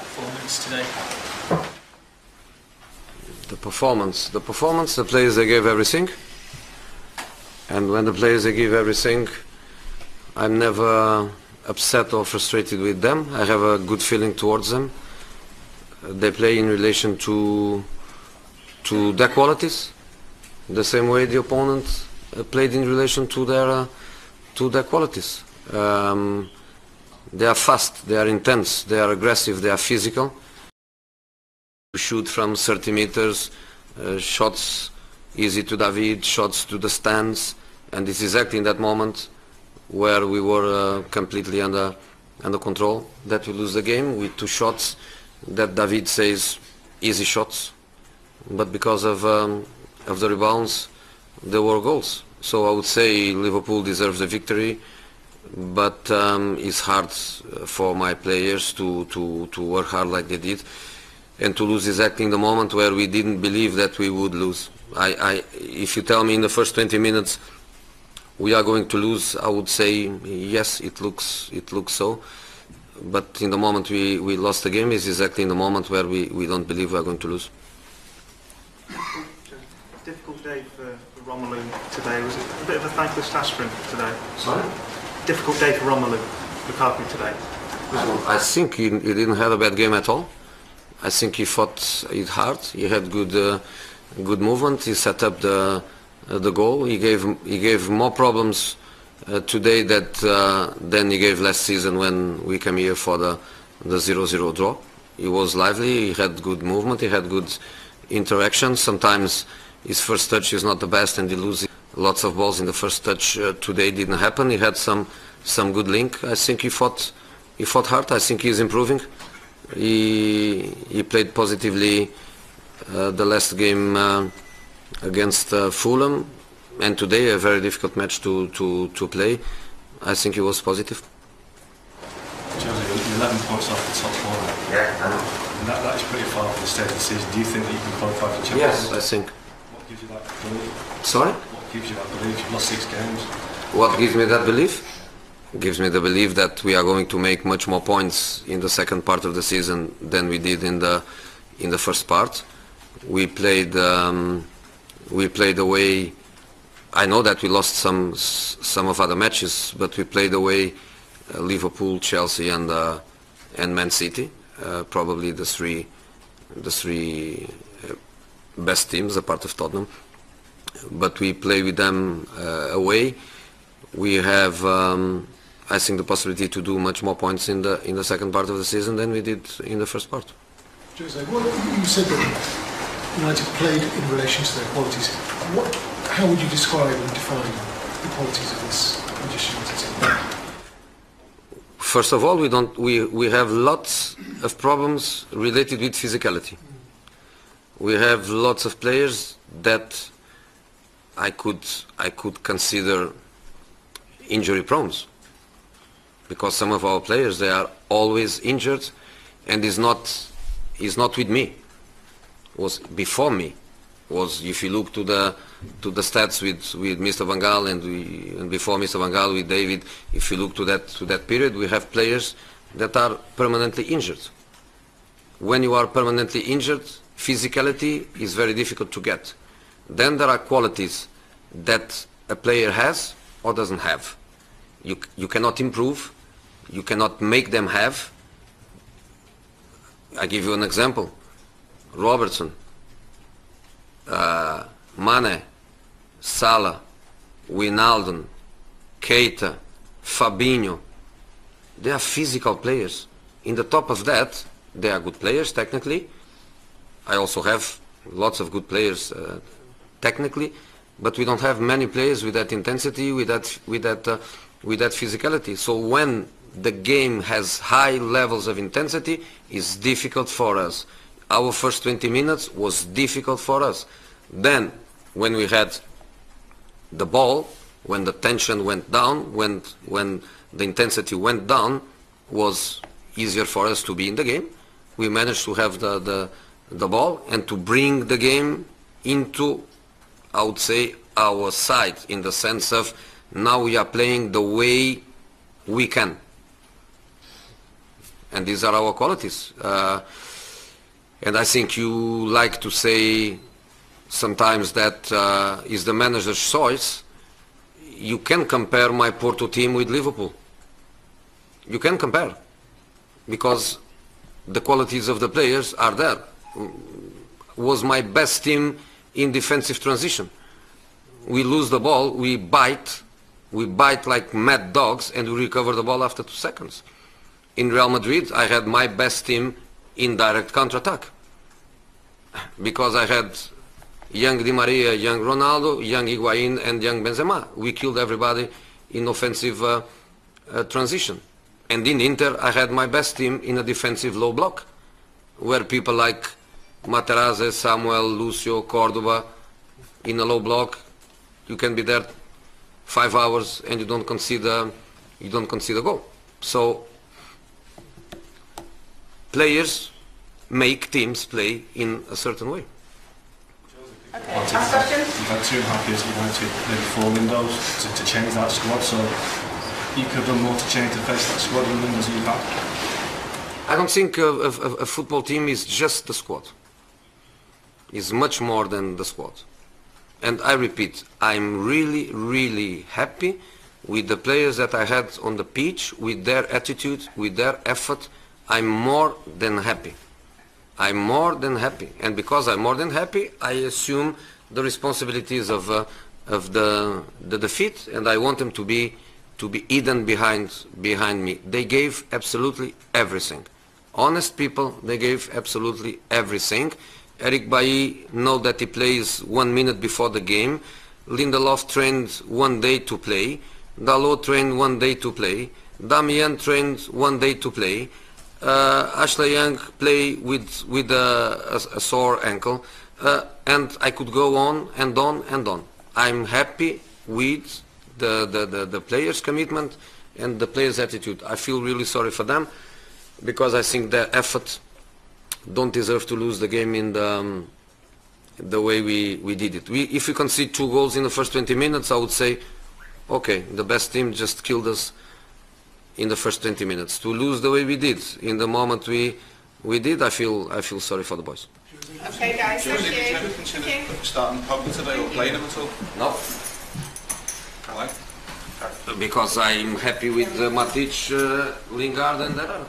performance today? The players, they gave everything. And when the players, they give everything, I'm never upset or frustrated with them. I have a good feeling towards them. They play in relation to their qualities, the same way the opponent played in relation to their qualities. They are fast, they are intense, they are aggressive, they are physical. Shoot from 30 meters, shots easy to David, shots to the stands, and it's exactly in that moment where we were completely under control that we lose the game with 2 shots that David says easy shots, but because of the rebounds there were goals. So I would say Liverpool deserves the victory, but it's hard for my players to work hard like they did and to lose exactly in the moment where we didn't believe that we would lose. If you tell me in the first 20 minutes we are going to lose, I would say yes, it looks so. But in the moment we lost the game is exactly in the moment where we don't believe we are going to lose. Difficult day for Romelu today. Was it a bit of a thankless task for him today? Sorry? Difficult day for Romelu Lukaku today. I think he didn't have a bad game at all. I think he fought it hard. He had good movement. He set up the goal. He gave more problems today than he gave last season when we came here for the 0-0 draw. He was lively. He had good movement. He had good interaction. Sometimes his first touch is not the best, and he loses lots of balls in the first touch. Today didn't happen. He had some good link. I think he fought hard. I think he's improving. He played positively the last game against Fulham, and today a very difficult match to play. I think he was positive. Jose, you're 11 points off the top corner. Yeah, I know. And that is pretty far from the state of the season. Do you think that you can qualify for Champions Yes, League? I think. What gives you that belief? Sorry? What gives you that belief? You've lost 6 games. What gives me that belief? Gives me the belief that we are going to make much more points in the second part of the season than we did in the first part. We played away. I know that we lost some of other matches, but we played away Liverpool, Chelsea, and Man City. Probably the three best teams, apart of Tottenham. But we play with them away. We have, I think, the possibility to do much more points in the second part of the season than we did in the first part. Jose, you said that United played in relation to their qualities. How would you describe and define the qualities of this Manchester United team? First of all, we have lots of problems related with physicality. We have lots of players that I could consider injury prone, because some of our players, they are always injured, and is not with me. Was before me. Was, if you look to the stats with Mr. Van Gaal and before Mr. Van Gaal with David, if you look to that period, we have players that are permanently injured. When you are permanently injured, physicality is very difficult to get. Then there are qualities that a player has or doesn't have. You cannot improve, you cannot make them have. I give you an example. Robertson, Mane, Salah, Wijnaldum, Keita, Fabinho, they are physical players. In the top of that, they are good players technically. I also have lots of good players technically, but we don't have many players with that intensity, with that physicality. So when the game has high levels of intensity, it's difficult for us. Our first 20 minutes was difficult for us. Then, when we had the ball, when the tension went down, when the intensity went down, was easier for us to be in the game. We managed to have the ball and to bring the game into, I would say, our side, in the sense of now we are playing the way we can. and these are our qualities. And I think you like to say sometimes that is the manager's choice. You can compare my Porto team with Liverpool. You can compare, because the qualities of the players are there. Was my best team in defensive transition. We lose the ball, we bite like mad dogs, and we recover the ball after 2 seconds. In Real Madrid, I had my best team in direct counter-attack, because I had young Di Maria, young Ronaldo, young Higuain, and young Benzema. We killed everybody in offensive transition. And in Inter, I had my best team in a defensive low block, where people like Materazzi, Samuel, Lucio, Cordoba, in a low block, you can be there 5 hours and you don't concede a goal. So players make teams play in a certain way. Okay, last question? You've had 2.5 years at United, maybe 4 windows to change that squad, so you could have done more to change to face that squad than the windows you've had. I don't think a football team is just the squad. It's much more than the squad. And I repeat, I'm really, really happy with the players that I had on the pitch, with their attitude, with their effort. I'm more than happy. I'm more than happy. And because I'm more than happy, I assume the responsibilities of the defeat, and I want them to be hidden behind me. They gave absolutely everything. Honest people, they gave absolutely everything. Eric Bailly know that he plays 1 minute before the game. Lindelof trained 1 day to play. Dalot trained 1 day to play. Damian trained 1 day to play. Ashley Young play with a sore ankle. And I could go on and on and on. I'm happy with the players' commitment and the players' attitude. I feel really sorry for them, because I think their effort don't deserve to lose the game in the way we did it. If we concede 2 goals in the first 20 minutes, I would say, okay, the best team just killed us in the first 20 minutes. To lose the way we did in the moment we did, I feel sorry for the boys. Okay, guys, thank you. Would you consider starting Pogba today or playing him at all? No. Why? Because I'm happy with Matic, Lingard and Herrera.